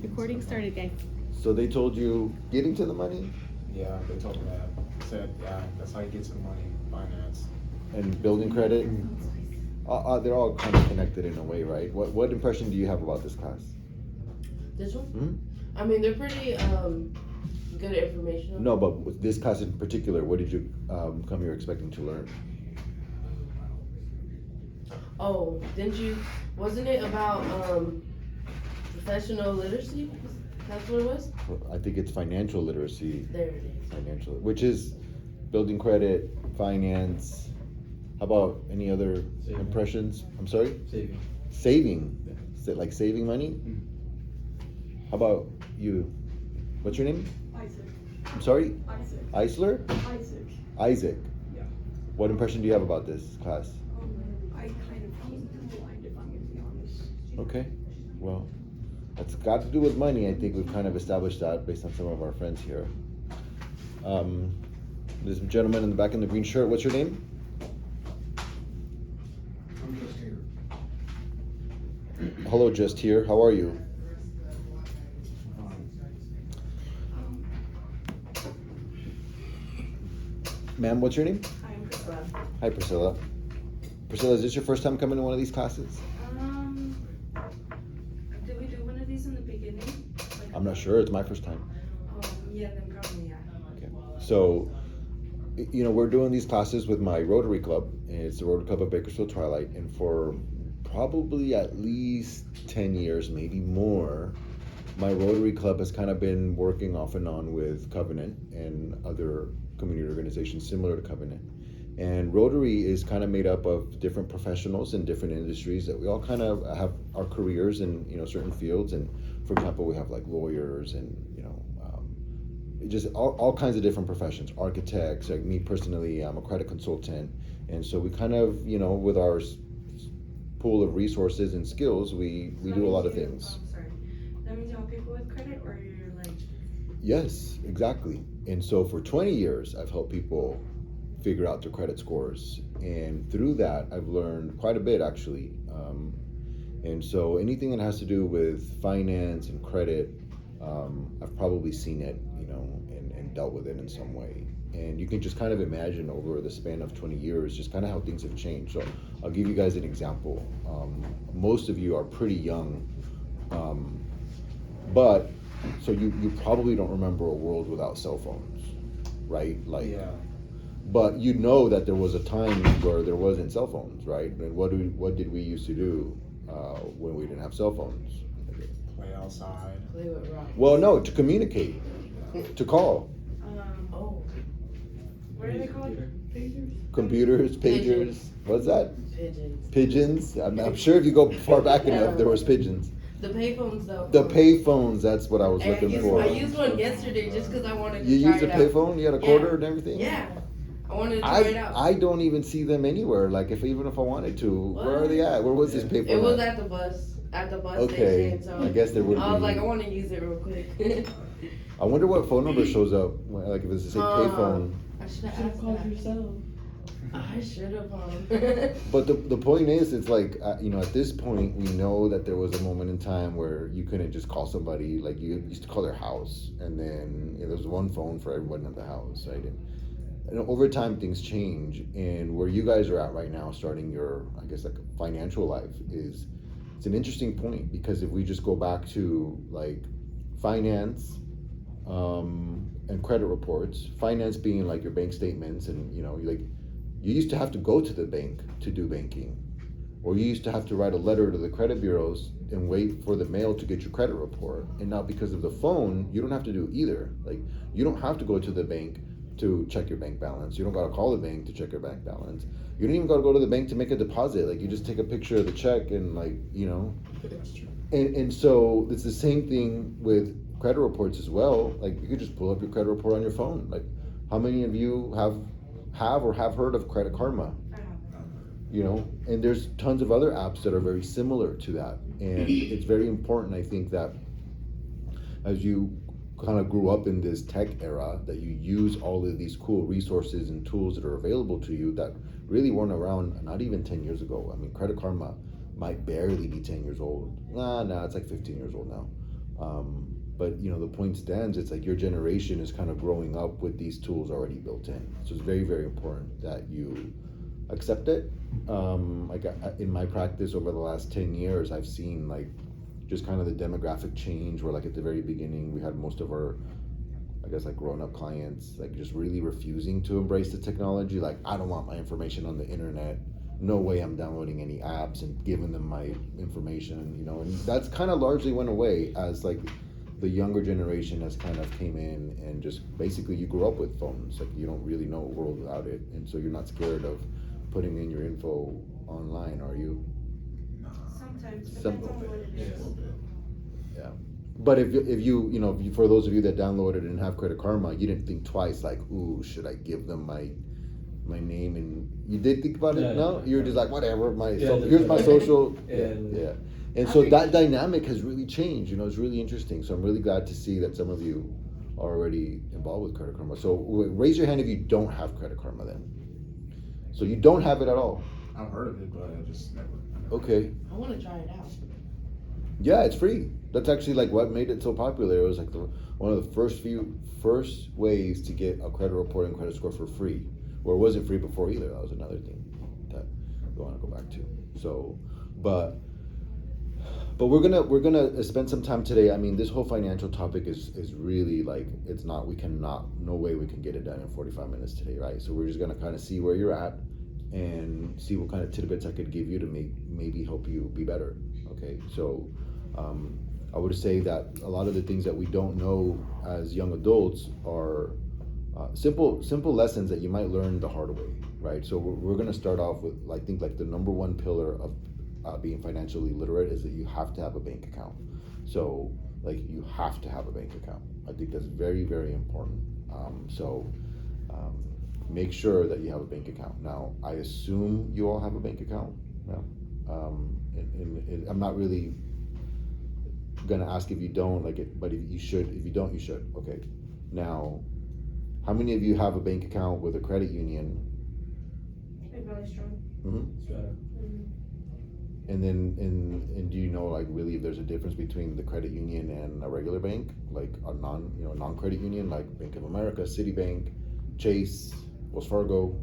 Recording started, guys. So they told you getting to the money Yeah, they told me that. Said, yeah, that's how you get some money, finance. and building credit. They're all kind of connected in a way, right? What impression do you have about this class? This one? Hmm? I mean, they're pretty good information. No, but with this class in particular, what did you come here expecting to learn? Oh, wasn't it about professional literacy? That's what it was? I think it's financial literacy. There it is. Financial, which is building credit, finance. How about any other Saving. impressions? I'm sorry? Saving. Saving. Yeah. Is it like saving money? Mhm. How about you? What's your name? Isaac. I'm sorry? Isaac. Eisler? Isaac. Isaac. Yeah. What impression do you have about this class? I kind of came blind, if I'm gonna be honest. Okay, well, that's got to do with money. I think we've kind of established that based on some of our friends here. This gentleman in the back in the green shirt, what's your name? I'm just here. Hello, just here. How are you? Ma'am, what's your name? I am Priscilla. Hi, Priscilla. Priscilla, is this your first time coming to one of these classes? Did we do one of these in the beginning? I'm not sure. It's my first time. Yeah, then probably, yeah. Okay. So, we're doing these classes with my Rotary Club. It's the Rotary Club of Bakersfield Twilight. And for probably at least 10 years, maybe more, my Rotary Club has kind of been working off and on with Covenant and other community organizations similar to Covenant. And Rotary is kind of made up of different professionals in different industries that we all kind of have our careers in, certain fields. And for example, we have like lawyers and, just all kinds of different professions, architects. Like me personally, I'm a credit consultant. And so we kind of, with our pool of resources and skills, we do a lot of things. Sorry. That means you help people with credit, or you're like... Yes, exactly. And so for 20 years, I've helped people figure out their credit scores. And through that, I've learned quite a bit, actually. And so anything that has to do with finance and credit, I've probably seen it, and dealt with it in some way. And you can just kind of imagine over the span of 20 years, just kind of how things have changed. So I'll give you guys an example. Most of you are pretty young, but so you probably don't remember a world without cell phones, right? Like, Yeah. but that there was a time where there wasn't cell phones, right? And what did we used to do when we didn't have cell phones? Play outside. Play with rocks. Well, no, to communicate, to call. Oh, What are they called? Computers, pagers. Pigeons. What's that? pigeons. Pigeons. I'm sure if you go far back enough, there was pigeons. The payphones, though. The payphones. That's what I was And looking for. I used one yesterday just because I wanted to You try used a it out. payphone? You had a quarter and everything? Yeah. I wanted to try it out. I don't even see them anywhere. Like even if I wanted to, where are they at? Where was this payphone? It was at? at the bus. At the bus Okay, station. So I guess there would I was be- like, I want to use it real quick. I wonder what phone number shows up. Like if it's the same payphone. I should have asked called that. yourself. I should have. But the point is, it's like, at this point, we know that there was a moment in time where you couldn't just call somebody, like you used to call their house, and then there was one phone for everyone in the house, right? And over time, things change, and where you guys are at right now, starting your, I guess, like financial life, it's an interesting point, because if we just go back to like finance, and credit reports, finance being like your bank statements, and you used to have to go to the bank to do banking, or you used to have to write a letter to the credit bureaus and wait for the mail to get your credit report. And now because of the phone, you don't have to do either. Like you don't have to go to the bank to check your bank balance. You don't gotta call the bank to check your bank balance. You don't even gotta go to the bank to make a deposit. Like you just take a picture of the check and That's true. and so it's the same thing with credit reports as well. Like you could just pull up your credit report on your phone. Like how many of you have or have heard of Credit Karma? And there's tons of other apps that are very similar to that. And it's very important, I think, that as you kind of grew up in this tech era, that you use all of these cool resources and tools that are available to you that really weren't around not even 10 years ago. I mean, Credit Karma might barely be 10 years old. Nah, it's like 15 years old now. But the point stands. It's like your generation is kind of growing up with these tools already built in. So it's very, very important that you accept it. In my practice over the last 10 years, I've seen like just kind of the demographic change where like at the very beginning we had most of our, I guess, like grown up clients like just really refusing to embrace the technology. Like, I don't want my information on the internet. No way I'm downloading any apps and giving them my information, and that's kind of largely went away as like the younger generation has kind of came in, and just basically you grew up with phones. Like, you don't really know a world without it, and so you're not scared of putting in your info online, are you? Sometimes, Some- depends on what it Yeah, a is. little bit. Yeah. But if you for those of you that downloaded and have Credit Karma, you didn't think twice, like, ooh, should I give them my name? And you did think about it. Yeah, No, yeah. you were just like, whatever. Yeah, Here's my social. And- Yeah. And so that dynamic has really changed. It's really interesting. So I'm really glad to see that some of you are already involved with Credit Karma. So raise your hand if you don't have Credit Karma then. So you don't have it at all. I've heard of it, but I just never. Okay. I want to try it out. Yeah, it's free. That's actually like what made it so popular. It was like one of the first ways to get a credit report and credit score for free. Or it wasn't free before either. That was another thing that we want to go back to. So, but we're gonna spend some time today. I mean, this whole financial topic is really like, no way we can get it done in 45 minutes today, right? So we're just gonna kind of see where you're at and see what kind of tidbits I could give you to maybe help you be better. Okay, so I would say that a lot of the things that we don't know as young adults are simple lessons that you might learn the hard way, right? So we're gonna start off with, I think, like the number one pillar of being financially literate is that you have to have a bank account. So like, you have to have a bank account. I think that's very, very important. Make sure that you have a bank account. Now, I assume you all have a bank account. No? And I'm not really gonna ask if you don't, but if you should. If you don't, you should. Okay. Now, how many of you have a bank account with a credit union? Like really strong. Mm-hmm. So, And then, and do you know, like, really if there's a difference between the credit union and a regular bank, like a non-credit union, like Bank of America, Citibank, Chase, Wells Fargo?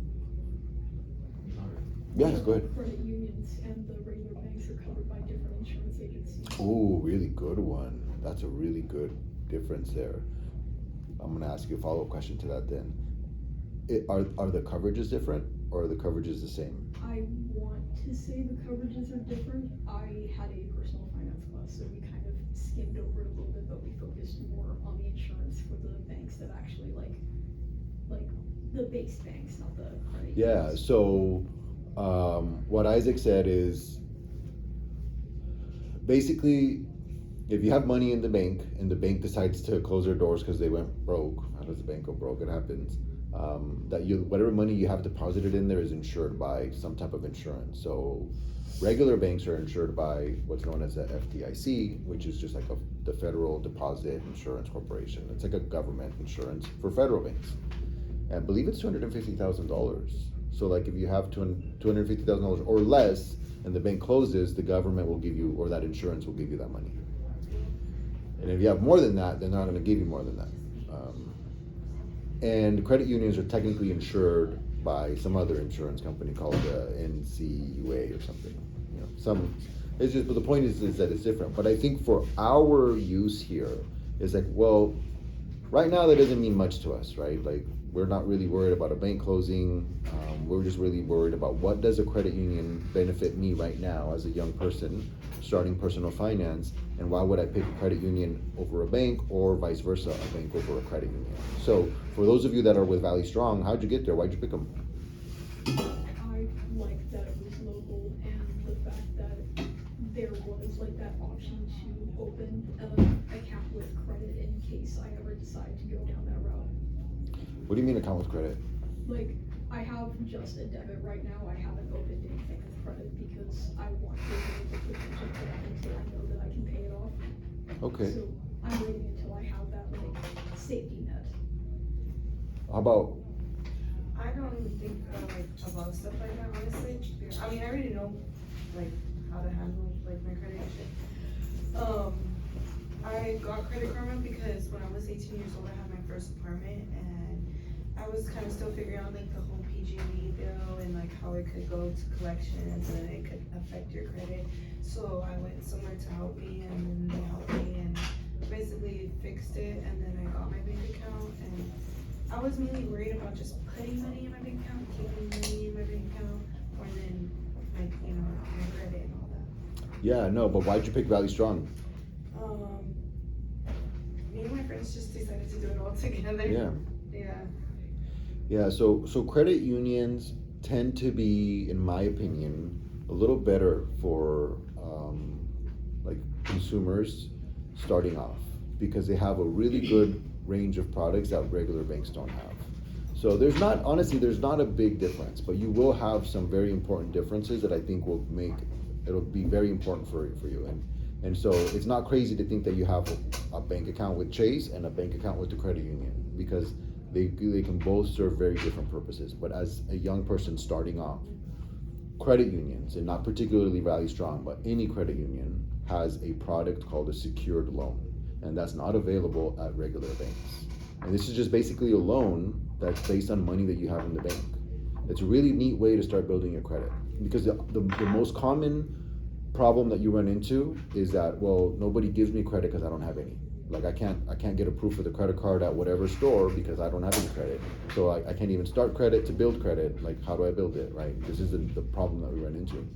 Yes, go ahead. Credit unions and the regular banks are covered by different insurance agencies. Ooh, really good one. That's a really good difference there. I'm gonna ask you a follow-up question to that then. Are the coverages different, or are the coverages the same? I want to say the coverages are different. I had a personal finance class, so we kind of skimmed over it a little bit, but we focused more on the insurance for the banks that actually like the base banks, not the credit Yeah, unions. so what Isaac said is basically, if you have money in the bank and the bank decides to close their doors because they went broke, how does the bank go broke? It happens. Whatever money you have deposited in there is insured by some type of insurance. So regular banks are insured by what's known as the FDIC, which is just like the Federal Deposit Insurance Corporation. It's like a government insurance for federal banks. And I believe it's $250,000. So like, if you have $250,000 or less and the bank closes, the government will give you, or that insurance will give you that money. And if you have more than that, they're not going to give you more than that. And credit unions are technically insured by some other insurance company called NCUA or something. But the point is that it's different. But I think for our use here, is like, well, right now that doesn't mean much to us, right? Like, we're not really worried about a bank closing. We're just really worried about what does a credit union benefit me right now as a young person starting personal finance, and why would I pick a credit union over a bank, or vice versa, a bank over a credit union? So for those of you that are with Valley Strong, how'd you get there? Why'd you pick them? I like that it was local, and the fact that there was like that option to open an account with credit in case I ever decide to go down that route. What do you mean account with credit? Like, I have just a debit right now. I haven't opened anything with credit because I want to be able to potential for that until I know that I can pay it off. Okay. So I'm waiting until I have that like safety net. How about, I don't even think about stuff like that, honestly. I mean, I already know like how to handle like my credit shit. I got Credit Karma because when I was 18 years old, I had my first apartment, and I was kind of still figuring out like the whole PG&E bill and like how it could go to collections and it could affect your credit. So I went somewhere to help me, and then they helped me and basically fixed it, and then I got my bank account. And I was mainly worried about just putting money in my bank account, keeping money in my bank account, or then like, you know, my credit and all that. Yeah, no, but why'd you pick Valley Strong? Me and my friends just decided to do it all together. Yeah. Yeah. Yeah, so credit unions tend to be, in my opinion, a little better for like consumers starting off, because they have a really good range of products that regular banks don't have. So there's not a big difference, but you will have some very important differences that I think it'll be very important for you. And so it's not crazy to think that you have a bank account with Chase and a bank account with the credit union, because they can both serve very different purposes. But as a young person starting off, credit unions, and not particularly Valley Strong, but any credit union, has a product called a secured loan, and that's not available at regular banks. And this is just basically a loan that's based on money that you have in the bank. It's a really neat way to start building your credit, because the most common problem that you run into is that, well, nobody gives me credit because I don't have any. Like I can't get approved for the credit card at whatever store because I don't have any credit. So I can't even start credit to build credit. Like, how do I build it, right? This is the problem that we run into.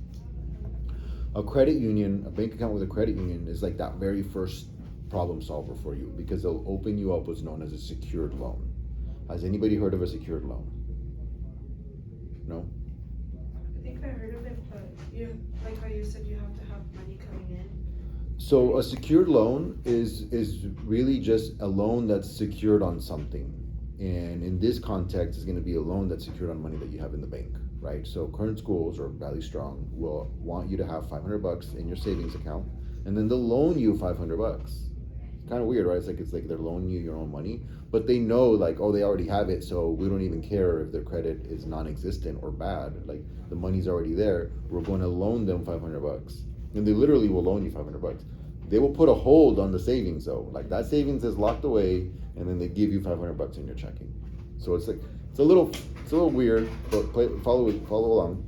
A credit union, a bank account with a credit union, is like that very first problem solver for you, because they'll open you up what's known as a secured loan. Has anybody heard of a secured loan? No? I think I heard of it, but yeah, like how you said, you have to have money coming in. So a secured loan is really just a loan that's secured on something. And in this context, it's going to be a loan that's secured on money that you have in the bank, right? So Current Schools or Valley Strong will want you to have $500 in your savings account, and then they'll loan you $500. It's kind of weird, right? It's like they're loaning you your own money, but they know like, oh, they already have it, so we don't even care if their credit is non-existent or bad. Like, the money's already there. We're going to loan them $500, and they literally will loan you $500. They will put a hold on the savings though. Like, that savings is locked away, and then they give you $500 in your checking. So it's a little weird, but follow along.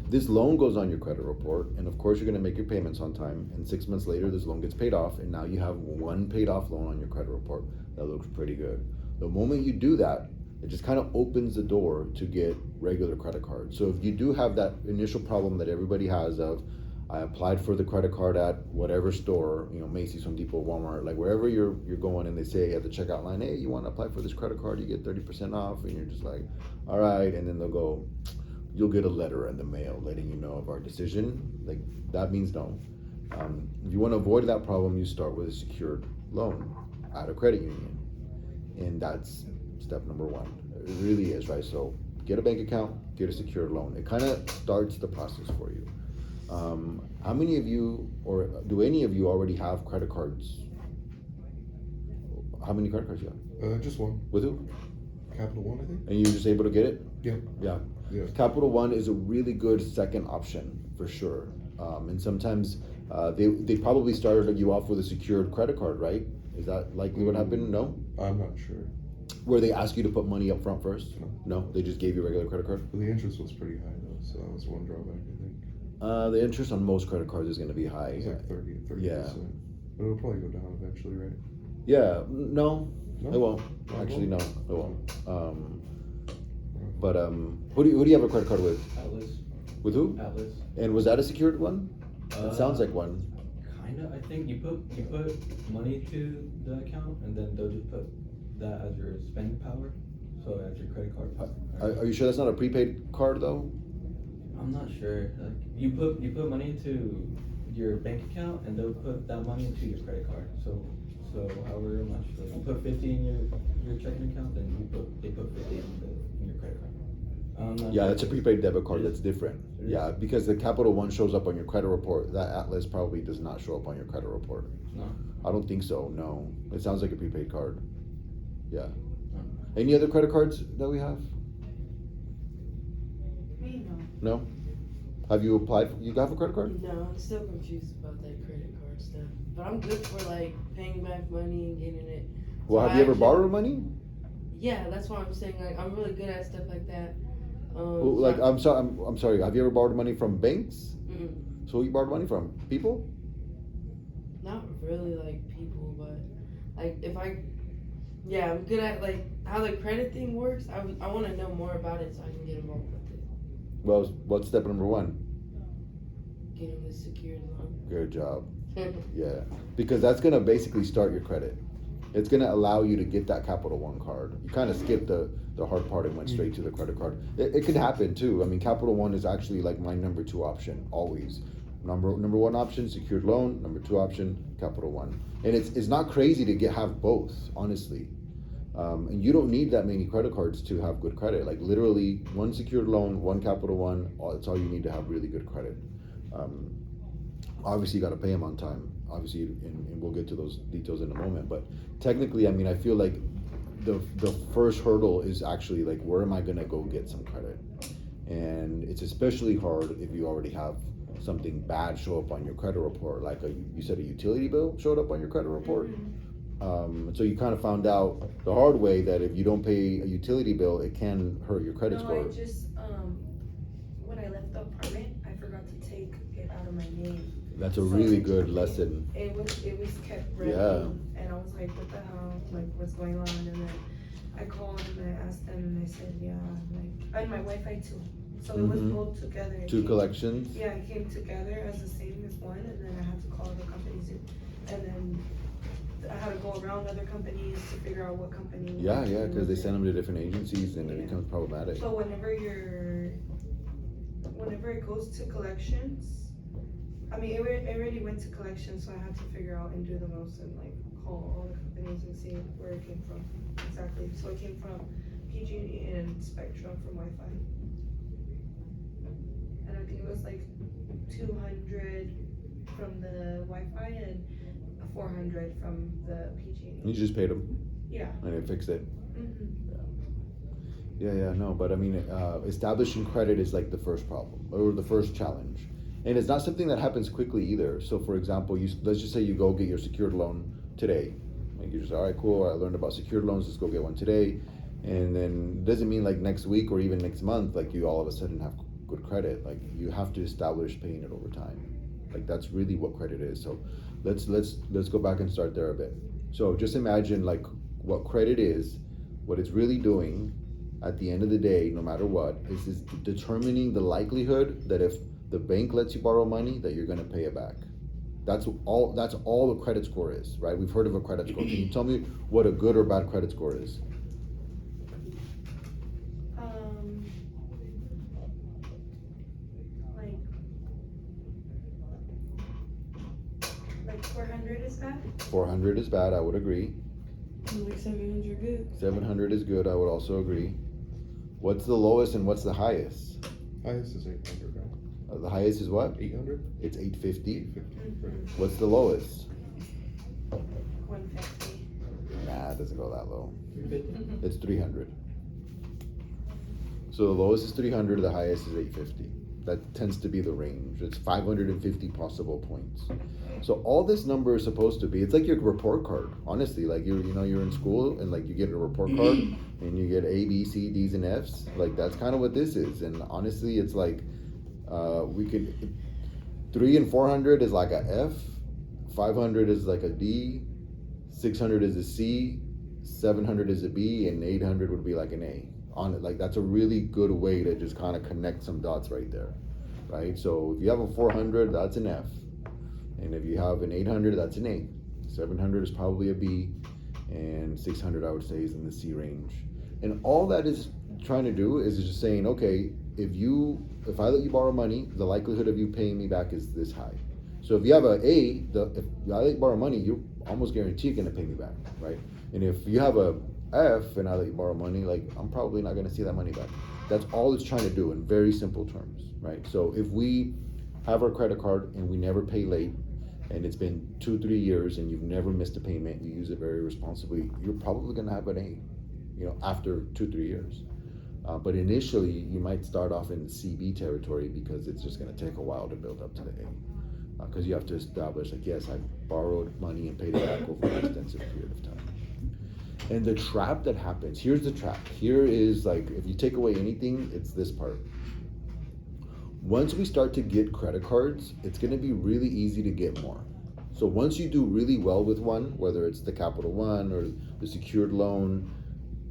This loan goes on your credit report, and of course you're going to make your payments on time, and 6 months later this loan gets paid off, and now you have one paid off loan on your credit report. That looks pretty good. The moment you do that, it just kind of opens the door to get regular credit cards. So if you do have that initial problem that everybody has of, I applied for the credit card at whatever store, you know, Macy's, Home Depot, Walmart, like wherever you're going, and they say at the checkout line, hey, you want to apply for this credit card, you get 30% off, and you're just like, all right, and then they'll go, you'll get a letter in the mail letting you know of our decision. Like, that means no. If you want to avoid that problem, you start with a secured loan at a credit union, and that's step number one. It really is, right? So get a bank account, get a secured loan. It kind of starts the process for you. How many of you, or do any of you already have credit cards? How many credit cards do you have? Just one. With who? Capital One, I think. And you're just able to get it? Yeah. Yeah. Yeah. Capital One is a really good second option for sure. And sometimes they probably started you off with a secured credit card, right? Is that likely what happened? No? I'm not sure. Where they ask you to put money up front first? No, they just gave you a regular credit card? But the interest was pretty high though, so that was one drawback, I think. The interest on most credit cards is going to be It high. was like 30%. Yeah. But it'll probably go down eventually, right? Yeah, no, No? it won't. Oh, it Actually, no, won't? it won't. But who do you have a credit card with? Atlas. With who? Atlas. And was that a secured one? It sounds like one. Kinda. I think you put money to the account, and then they'll just put that as your spending power, so as your credit card. Are you sure that's not a prepaid card though? I'm not sure. Like you put money into your bank account, and they'll put that money into your credit card. So however much, like you put 50 in your checking account, then they put 50 in your credit card. Yeah, that's a prepaid debit card. It That's is. different. It is. Yeah, because the Capital One shows up on your credit report. That Atlas probably does not show up on your credit report. No. I don't think so. No, it sounds like a prepaid card. Yeah. No. Any other credit cards that we have? Me, no. No. Have you applied? You have a credit card? No, I'm still confused about that credit card. card stuff. But I'm good for like paying back money and getting it. Well, So have you ever actually- borrowed money? Yeah, that's why I'm saying like I'm really good at stuff like that. Well, like, so- I'm sorry. Have you ever borrowed money from banks? Mm-mm. So who you borrowed money from? People? Not really like people, but like if yeah, I'm good at like how the credit thing works. I want to know more about it so I can get involved with it. Well, what's step number one? Getting the secured loan. Good job. Yeah, because that's gonna basically start your credit. It's gonna allow you to get that Capital One card. You kind of skipped the hard part and went straight to the credit card. It could happen too. I mean, Capital One is actually like my number 2 option always. Number 1 option, secured loan. Number 2 option, Capital One. And it's not crazy to have both, honestly. And you don't need that many credit cards to have good credit. Like literally 1 secured loan, 1 Capital One. That's all you need to have really good credit. Obviously, you got to pay them on time. Obviously, and we'll get to those details in a moment. But technically, I mean, I feel like the first hurdle is actually like, where am I gonna go get some credit? And it's especially hard if you already have something bad show up on your credit report, like you said a utility bill showed up on your credit report. So you kind of found out the hard way that if you don't pay a utility bill, it can hurt your credit No, score. I just, when I left the apartment, I forgot to take it out of my name. That's a So really it- good lesson. It was kept running, Yeah. and I was like, what the hell, like, what's going on? And then I called and I asked them, and they said, yeah, like, and my Wi-Fi too. So it was Mhm. both together. It 2 came- collections. Yeah, it came together as the same as one, and then I had to call the companies, and then I had to go around other companies to figure out what company. Yeah, was because they it. send them to different agencies and it Yeah. becomes problematic. So whenever it goes to collections, I mean, it already went to collections, so I had to figure out and do the most and like call all the companies and see where it came from exactly. So it came from PG&E and Spectrum from Wi-Fi. And I think it was like 200 from the Wi-Fi and 400 from the PG&E. You just paid them Yeah. and it fixed it. Mhm. Yeah, no, but I mean, establishing credit is like the first problem or the first challenge. And it's not something that happens quickly either. So for example, let's just say you go get your secured loan today. Like you're just, all right, cool, I learned about secured loans, let's go get one today. And then it doesn't mean like next week or even next month, like you all of a sudden have good credit. Like you have to establish paying it over time. Like that's really what credit is. So let's go back and start there a bit. So just imagine like what credit is, what it's really doing at the end of the day, no matter what, is determining the likelihood that if the bank lets you borrow money, that you're gonna pay it back. That's all the credit score is, right? We've heard of a credit score. Can you tell me what a good or bad credit score is? Like 400 is bad? 400 is bad, I would agree. Like 700 good. 700 is good, I would also agree. What's the lowest and what's the highest? Highest is 800, right? The highest is what? 800? It's 850. 850, right? What's the lowest? 150. Nah, it doesn't go that low. 350. It's 300. So the lowest is 300, the highest is 850. That tends to be the range. It's 550 possible points. So all this number is supposed to be, it's like your report card, honestly. Like you're in school and like you get a report card and you get A, B, C, D's, and F's. Like that's kind of what this is. And honestly, it's like, 3 and 400 is like a F, 500 is like a D, 600 is a C, 700 is a B, and 800 would be like an A. On it, like that's a really good way to just kind of connect some dots right there, right? So if you have a 400, that's an F, and if you have an 800, that's an A. 700 is probably a B, and 600 I would say is in the C range. And all that is trying to do is just saying, okay, if I let you borrow money, the likelihood of you paying me back is this high. So if you have an A, if I let you borrow money, you're almost guaranteed going to pay me back, right? And if you have a F and I let you borrow money, like I'm probably not going to see that money back. That's all it's trying to do in very simple terms, right? So if we have our credit card and we never pay late, and it's been 2-3 years and you've never missed a payment, you use it very responsibly, you're probably going to have an A, after 2-3 years. But initially, you might start off in CB territory because it's just going to take a while to build up to the A. Because you have to establish, like, yes, I borrowed money and paid it back over an extensive period of time. And the trap that happens, here's the trap. Here is, like, if you take away anything, it's this part. Once we start to get credit cards, it's gonna be really easy to get more. So once you do really well with one, whether it's the Capital One or the secured loan,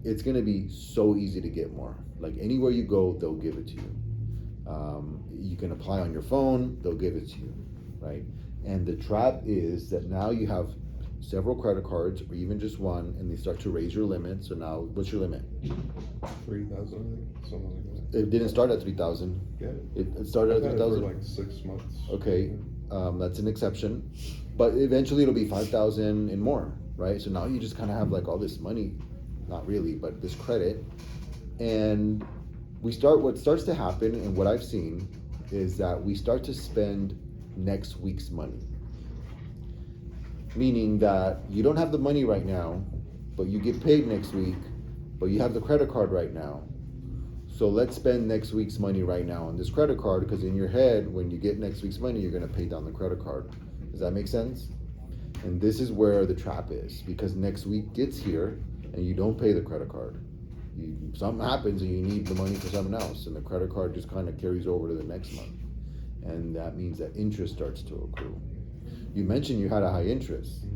it's gonna be so easy to get more. Like, anywhere you go, they'll give it to you. You can apply on your phone, they'll give it to you, right? And the trap is that now you have several credit cards, or even just one, and they start to raise your limit. So now, what's your limit? 3,000, I think, something like that. It didn't start at 3,000. Yeah. It started at I've had it for 3,000. like 6 months. Okay, that's an exception, but eventually it'll be 5,000 and more, right? So now you just kind of have like all this money, not really, but this credit, and what starts to happen, and what I've seen is that we start to spend next week's money. Meaning that you don't have the money right now, but you get paid next week, but you have the credit card right now. So let's spend next week's money right now on this credit card, because in your head, when you get next week's money, you're gonna pay down the credit card. Does that make sense? And this is where the trap is, because next week gets here and you don't pay the credit card. Something happens and you need the money for something else, and the credit card just kind of carries over to the next month. And that means that interest starts to accrue. You mentioned you had a high interest,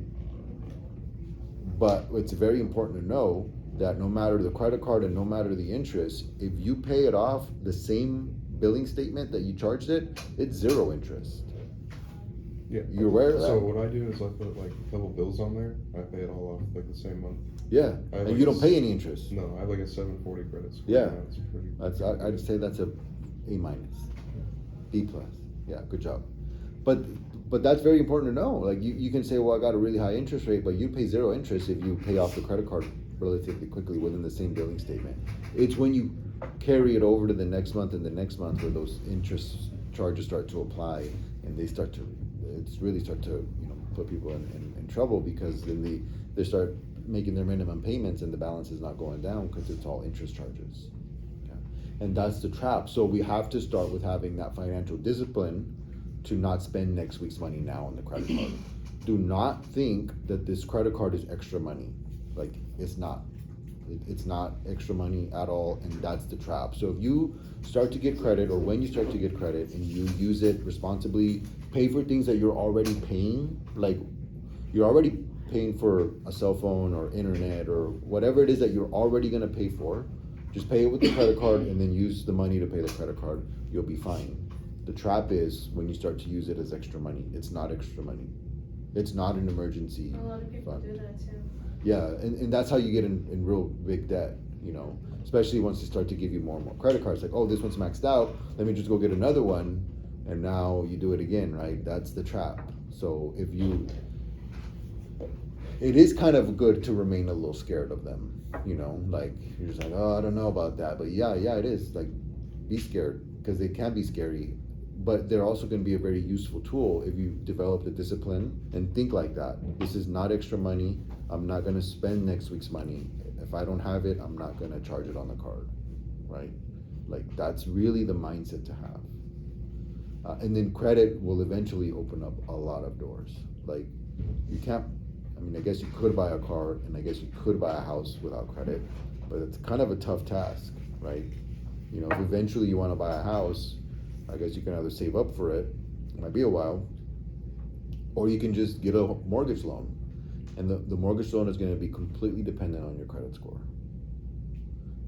but it's very important to know that no matter the credit card and no matter the interest, if you pay it off the same billing statement that you charged it, it's zero interest. Yeah. You're aware of that? So what I do is I put like a couple bills on there. I pay it all off like the same month. Yeah, I have and like you a don't pay any interest. No, I have like a 740 credit score. Yeah. That's pretty. I'd say that's a A-, B+. Yeah, good job. But that's very important to know. Like, you can say, well, I got a really high interest rate, but you pay zero interest if you pay off the credit card relatively quickly within the same billing statement. It's when you carry it over to the next month and the next month where those interest charges start to apply, and they start to put people in trouble, because then they start making their minimum payments and the balance is not going down because it's all interest charges. Okay? And that's the trap. So we have to start with having that financial discipline to not spend next week's money now on the credit card. Do not think that this credit card is extra money. Like, it's not. It's not extra money at all, and that's the trap. So if you start to get credit, or when you start to get credit and you use it responsibly, pay for things that you're already paying, like you're already paying for a cell phone or internet or whatever it is that you're already gonna pay for, just pay it with the credit card and then use the money to pay the credit card. You'll be fine. The trap is when you start to use it as extra money. It's not extra money. It's not an emergency A lot of people fund. do that too. Yeah, and that's how you get in real big debt, especially once they start to give you more and more credit cards. Like, oh, this one's maxed out, let me just go get another one, and now you do it again, right? That's the trap. So it is kind of good to remain a little scared of them, like, you're just like, oh, I don't know about that, but yeah, it is, like, be scared, because they can be scary, but they're also going to be a very useful tool if you develop the discipline and think like that. This is not extra money. I'm not going to spend next week's money. If I don't have it, I'm not going to charge it on the card, right? Like, that's really the mindset to have. And then credit will eventually open up a lot of doors. Like, I guess you could buy a car, and I guess you could buy a house without credit, but it's kind of a tough task, right? If eventually you want to buy a house, I guess you can either save up for it might be a while, or you can just get a mortgage loan. And the mortgage loan is going to be completely dependent on your credit score.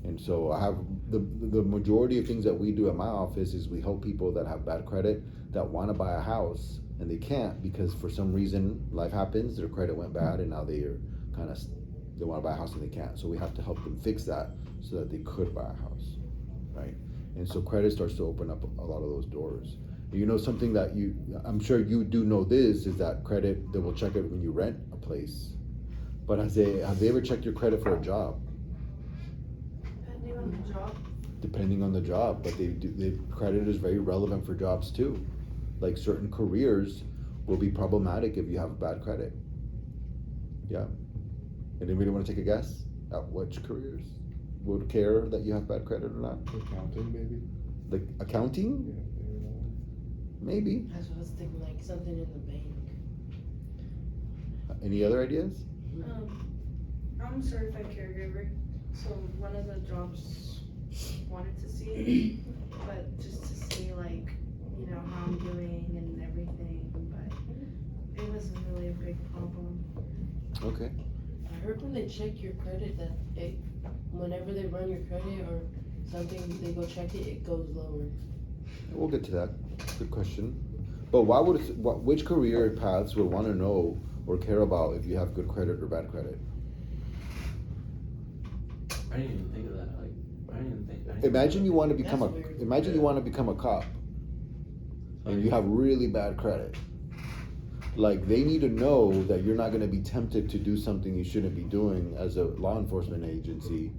And so I have the majority of things that we do at my office is we help people that have bad credit that want to buy a house and they can't because for some reason life happens, their credit went bad, and now they want to buy a house and they can't. So we have to help them fix that so that they could buy a house, right? And so credit starts to open up a lot of those doors. Something that I'm sure you do know this, is that credit, they will check it when you rent a place. But have they ever checked your credit for a job? Depending on the job. Depending on the job, but the credit is very relevant for jobs too. Like certain careers will be problematic if you have bad credit. Yeah. Anybody want to take a guess at which careers would care that you have bad credit or not? Accounting, maybe. Like accounting? Yeah, maybe Maybe. That's what I was thinking, like something in the bank. Any other ideas? I'm a certified caregiver, so one of the jobs wanted to see, but just to see like, you know, how I'm doing and everything, but it wasn't really a big problem. Okay. I heard when they check your credit that whenever they run your credit or something, they go check it, it goes lower. We'll get to that. Good question. But why would which career paths would want to know or care about if you have good credit or bad credit? I didn't even think of that. Like, I didn't even think. I didn't Imagine you want to become That's weird. you want to become a cop, and you have really bad credit. Like, they need to know that you're not going to be tempted to do something you shouldn't be doing as a law enforcement agency,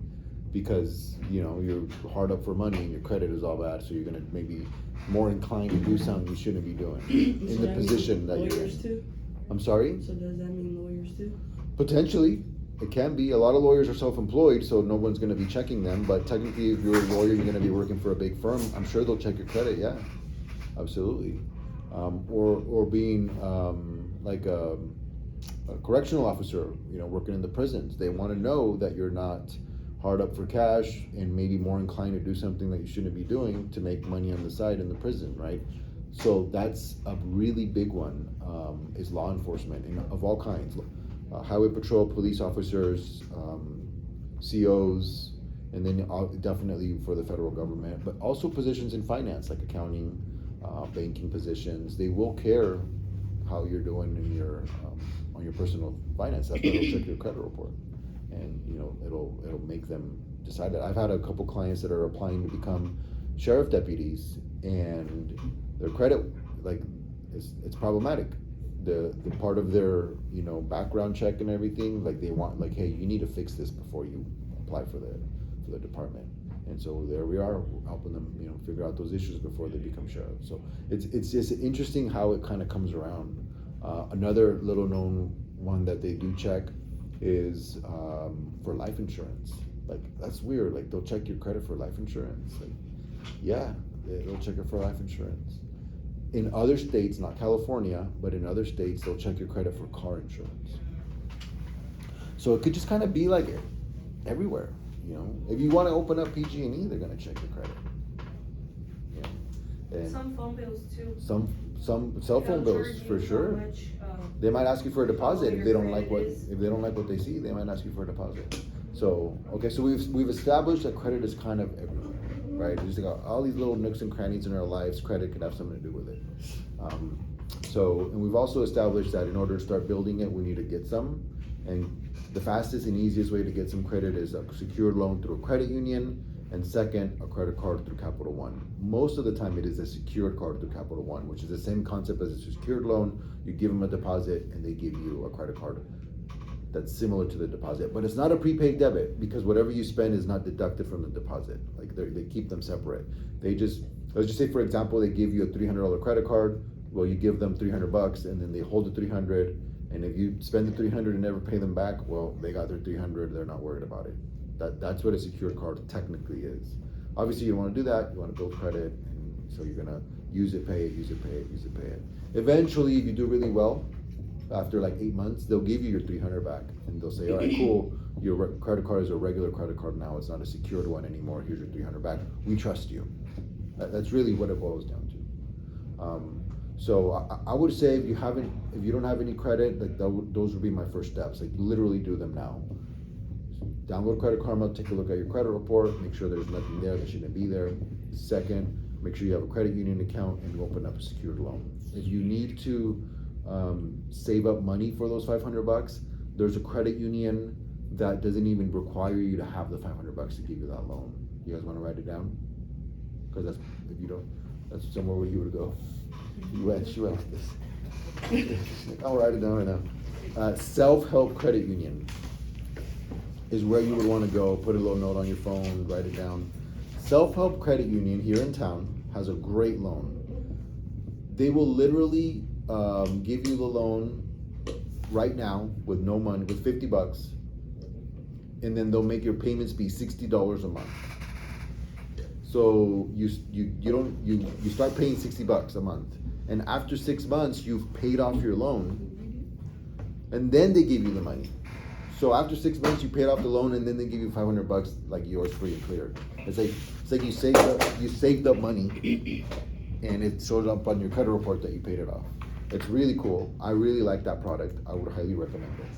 because you know you're hard up for money and your credit is all bad, so you're going to maybe more inclined to do something you shouldn't be doing in the position that you're lawyers in. too? I'm sorry? So does that mean lawyers too? Potentially, it can be. A lot of lawyers are self-employed, so no one's going to be checking them. But technically, if you're a lawyer, you're going to be working for a big firm. I'm sure they'll check your credit. Yeah, absolutely. Or being like a correctional officer, you know, working in the prisons. They want to know that you're not hard up for cash and maybe more inclined to do something that you shouldn't be doing to make money on the side in the prison, right? So that's a really big one, is law enforcement of all kinds. Highway patrol, police officers, COs, and then definitely for the federal government, but also positions in finance like accounting, banking positions. They will care how you're doing in your on your personal finance. That's why they'll check your credit report, and you know it'll make them decide that. I've had a couple clients that are applying to become sheriff deputies, and their credit, like, it's problematic. The part of their, you know, background check and everything, like they want, like, hey, you need to fix this before you apply for the department. And so there we are, helping them, you know, figure out those issues before they become sheriff. So it's just interesting how it kind of comes around. Another little known one that they do check is for life insurance. Like, that's weird. Like, they'll check your credit for life insurance. Like, yeah, they'll check it for life insurance. In other states, not California, but in other states, they'll check your credit for car insurance. So it could just kind of be like everywhere, you know. If you want to open up PG&E, they're gonna check your credit. Yeah. And Some phone bills too. some cell phone They'll bills charge for you sure. how much, They might ask you for a deposit if your they don't credit like what is. they see. They might ask you for a deposit. So okay, so we've established that credit is kind of everywhere, right? Just like all these little nooks and crannies in our lives, credit could have something to do with it. And we've also established that in order to start building it, we need to get some. And the fastest and easiest way to get some credit is a secured loan through a credit union, and second, a credit card through Capital One. Most of the time it is a secured card through Capital One, which is the same concept as a secured loan. You give them a deposit and they give you a credit card that's similar to the deposit, but it's not a prepaid debit, because whatever you spend is not deducted from the deposit. Like, they keep them separate. They just, let's just say for example, they give you a $300 credit card. Well, you give them $300 and then they hold the 300. And if you spend the 300 and never pay them back, well, they got their 300. They're not worried about it. That's what a secured card technically is. Obviously, you want to do that. You want to build credit, and so you're gonna use it, pay it, use it, pay it, use it, pay it. Eventually, if you do really well, after like 8 months, they'll give you your 300 back, and they'll say, all right, cool, your credit card is a regular credit card now. It's not a secured one anymore. Here's your 300 back. We trust you. That's really what it boils down to. So I would say if you don't have any credit, like those would be my first steps. Like, literally do them now. Download Credit Karma, take a look at your credit report, make sure there's nothing there that shouldn't be there. Second, make sure you have a credit union account and you open up a secured loan. If you need to save up money for those $500, there's a credit union that doesn't even require you to have the $500 to give you that loan. You guys want to write it down? Because if you don't, that's somewhere where you would go. She went like this. I'll write it down right now. Self-help credit union is where you would want to go. Put a little note on your phone, write it down. Self-help credit union here in town has a great loan. They will literally give you the loan right now with no money, with $50, and then they'll make your payments be $60 a month. So you start paying $60 a month, and after 6 months you've paid off your loan, and then they give you the money. So after 6 months you paid off the loan, and then they give you $500 like yours free and clear. It's like you saved up money, and it shows up on your credit report that you paid it off. It's really cool. I really like that product. I would highly recommend it.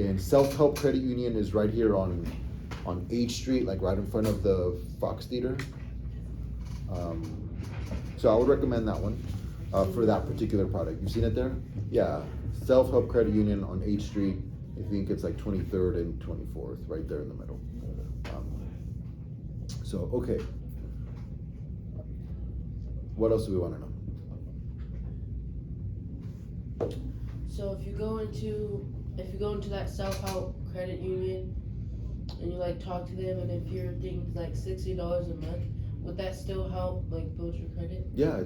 And Self Help Credit Union is right here on H Street, like right in front of the Fox Theater. So I would recommend that one for that particular product. You've seen it there? Yeah, Self Help Credit Union on H Street. I think it's like 23rd and 24th, right there in the middle. So okay, what else do we want to know? So if you go into that self-help credit union and you like talk to them, and if your thing's like $60 a month, would that still help like build your credit? Yeah,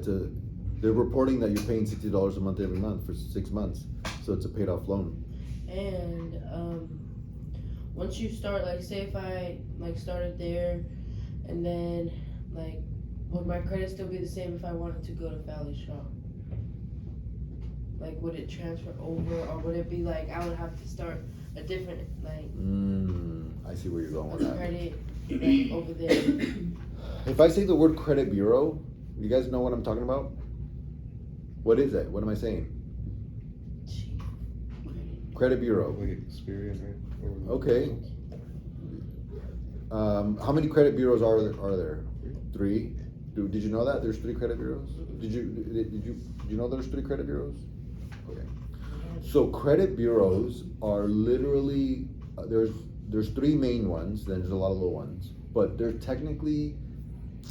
they're reporting that you're paying $60 a month every month for 6 months, so it's a paid off loan. And once you start, like say if I like started there, and then like would my credit still be the same if I wanted to go to Valley Strong? Like would it transfer over, or would it be like I would have to start a different like I see where you're going with that. credit like, over there? If I say the word credit bureau, you guys know what I'm talking about? What is it? What am I saying? Credit bureau. Like Experian, right? Or- Okay. How many credit bureaus are there? 3. Did you know that there's 3 credit bureaus? Did you know there's 3 credit bureaus? Okay. So credit bureaus are literally there's 3 main ones. Then there's a lot of little ones, but they're technically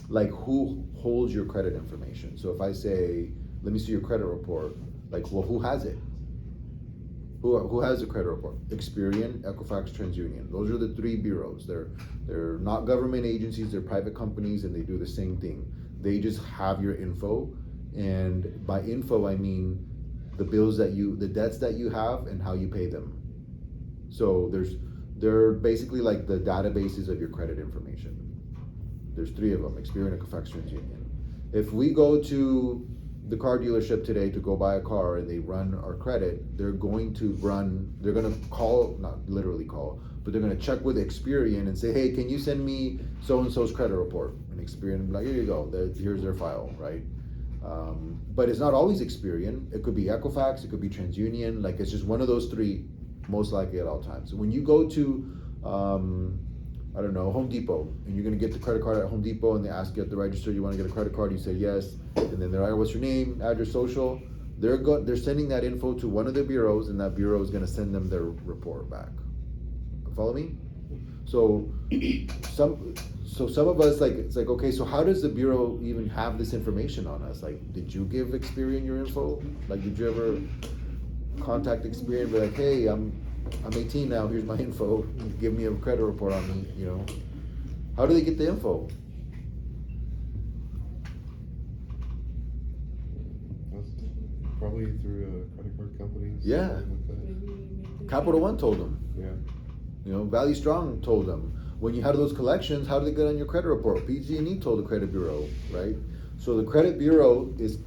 like who holds your credit information. So if I say, let me see your credit report, like, well, who has it? Who has the credit report? Experian, Equifax, TransUnion. Those are the 3 bureaus. They're not government agencies, they're private companies, and they do the same thing. They just have your info, and by info I mean the debts that you have and how you pay them. So they're basically like the databases of your credit information. There's 3 of them: Experian, Equifax, TransUnion. If we go to the car dealership today to go buy a car and they run our credit, they're going to call, not literally call, but they're going to check with Experian and say, hey, can you send me so-and-so's credit report? And Experian will be like, here you go, here's their file, right? But it's not always Experian. It could be Equifax, it could be TransUnion. Like, it's just one of those 3, most likely at all times. So when you go to I don't know, Home Depot, and you're gonna get the credit card at Home Depot, and they ask you at the register, you wanna get a credit card, you say yes, and then they're like, what's your name, address, social? They're sending that info to one of the bureaus, and that bureau is gonna send them their report back. Follow me? So some of us, like, it's like, okay, so how does the bureau even have this information on us? Like, did you give Experian your info? Like, did you ever contact Experian and be like, hey, I'm 18 now, here's my info, give me a credit report on me, you know? How do they get the info? That's probably through credit card companies. Yeah. something like that. Capital One told them. Yeah. You know, Valley Strong told them. When you had those collections, how did they get on your credit report? PG&E told the credit bureau, right? So the credit bureau is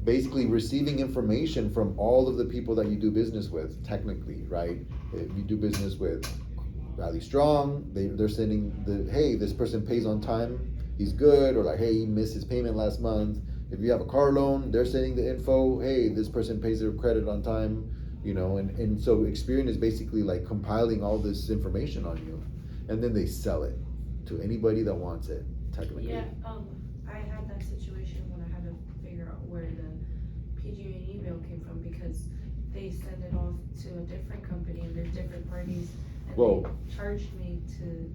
basically receiving information from all of the people that you do business with, technically, right? If you do business with Valley Strong, they're sending hey, this person pays on time, he's good, or like, hey, he missed his payment last month. If you have a car loan, they're sending the info, hey, this person pays their credit on time, you know, and so Experian is basically like compiling all this information on you, and then they sell it to anybody that wants it, technically. Yeah, I had that situation when I had to figure out where the PG&E bill came from, because they send it off to a different company and they're different parties, and Well- they charged me to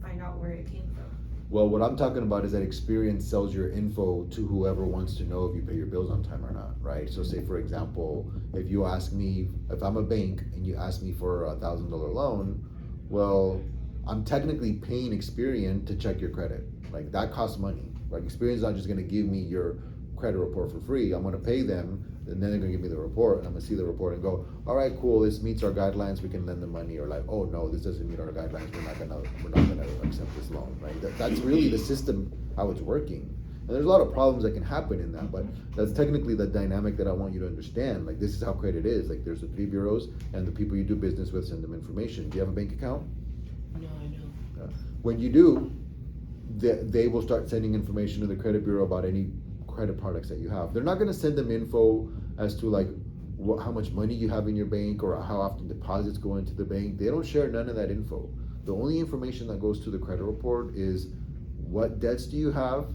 find out where it came from. Well, what I'm talking about is that Experian sells your info to whoever wants to know if you pay your bills on time or not, right? So say, for example, if you ask me, if I'm a bank and you ask me for a $1,000 loan, well, I'm technically paying Experian to check your credit. Like, that costs money. Like, Experian's not just gonna give me your credit report for free. I'm gonna pay them And then they're gonna give me the report, and I'm gonna see the report and go, all right, cool, this meets our guidelines, we can lend the money, or like, oh no, this doesn't meet our guidelines, we're not gonna accept this loan, right? That's really the system, how it's working. And there's a lot of problems that can happen in that, but that's technically the dynamic that I want you to understand. Like, this is how credit is. Like, there's the 3 bureaus, and the people you do business with send them information. Do you have a bank account? No, I don't. When you do, they will start sending information to the credit bureau about any credit products that you have. They're not gonna send them info as to like how much money you have in your bank or how often deposits go into the bank. They don't share none of that info. The only information that goes to the credit report is what debts do you have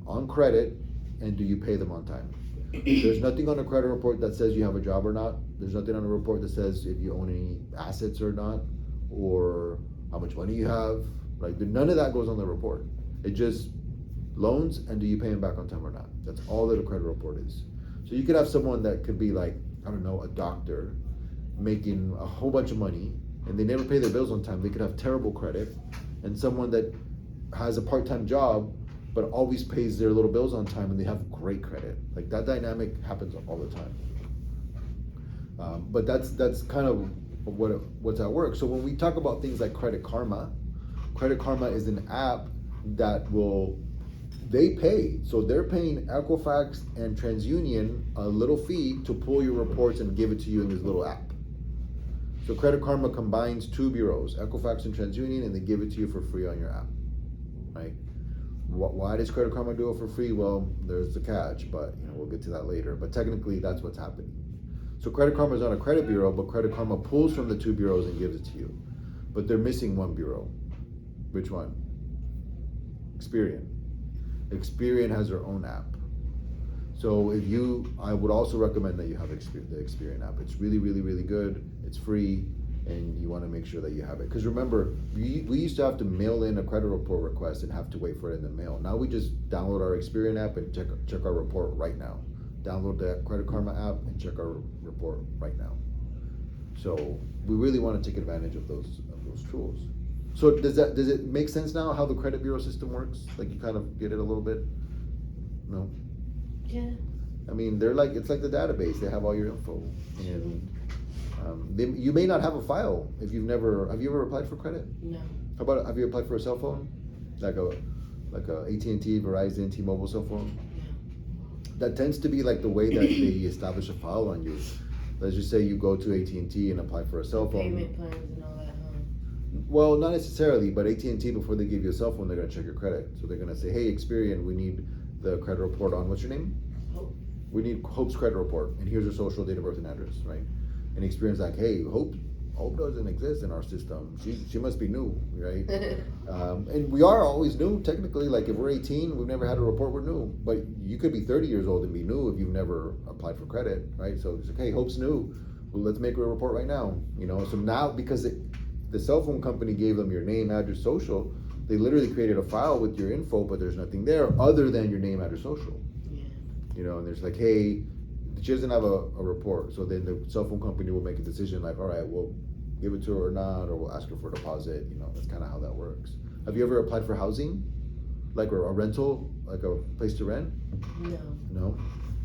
on credit, and do you pay them on time? There's nothing on the credit report that says you have a job or not. There's nothing on the report that says if you own any assets or not, or how much money you have. Like, none of that goes on the report. It just loans, and do you pay them back on time or not? That's all that a credit report is. So you could have someone that could be like, I don't know, a doctor making a whole bunch of money, and they never pay their bills on time. They could have terrible credit. And someone that has a part-time job but always pays their little bills on time, and they have great credit. Like, that dynamic happens all the time. But that's kind of what's at work. So when we talk about things like Credit Karma is an app that they pay. So they're paying Equifax and TransUnion a little fee to pull your reports and give it to you in this little app. So Credit Karma combines 2 bureaus, Equifax and TransUnion, and they give it to you for free on your app, right? Why does Credit Karma do it for free? Well, there's the catch, but we'll get to that later. But technically, that's what's happening. So Credit Karma is not a credit bureau, but Credit Karma pulls from the 2 bureaus and gives it to you. But they're missing one bureau. Which one? Experian. Experian has their own app. So I would also recommend that you have the Experian app. It's really, really, really good. It's free, and you want to make sure that you have it. Because remember, we used to have to mail in a credit report request and have to wait for it in the mail. Now we just download our Experian app and check our report right now. Download the Credit Karma app and check our report right now. So we really want to take advantage of those tools. So does it make sense now how the credit bureau system works? Like, you kind of get it a little bit? No? Yeah. I mean, it's like the database. They have all your info, and you may not have a file if have you ever applied for credit? No. How about, have you applied for a cell phone? Like a AT&T, Verizon, T-Mobile cell phone? That tends to be like the way that they establish a file on you. Let's just say you go to AT&T and apply for a cell phone. Payment plans and all that, huh? Well, not necessarily, but AT&T, before they give you a cell phone, they're gonna check your credit. So they're gonna say, hey, Experian, we need the credit report on, what's your name? Hope. We need Hope's credit report, and here's her social, date of birth, and address, right? And Experian's like, hey, Hope doesn't exist in our system. She must be new, right? And we are always new, technically. Like, if we're 18, we've never had a report, we're new. But you could be 30 years old and be new if you've never applied for credit, right? So it's like, hey, Hope's new. Well, let's make her a report right now. So now, because the cell phone company gave them your name, address, social, they literally created a file with your info, but there's nothing there other than your name, address, social. Yeah. And there's like, hey, she doesn't have a report. So then the cell phone company will make a decision like, all right, we'll give it to her or not, or we'll ask her for a deposit. That's kind of how that works. Have you ever applied for housing? Like a rental, like a place to rent? No. No?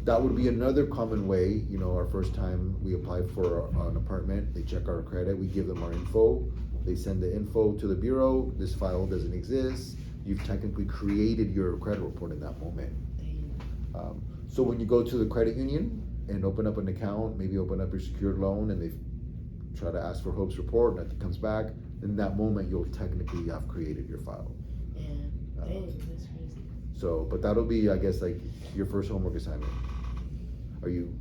That would be another common way. Our first time we applied for an apartment, they check our credit, we give them our info, they send the info to the bureau, this file doesn't exist, you've technically created your credit report in that moment. So when you go to the credit union and open up an account, maybe open up your secured loan, and they try to ask for Hope's report, and nothing comes back, in that moment you'll technically have created your file. Yeah. Dang, that's crazy. So, but that'll be, I guess, like your first homework assignment. Are you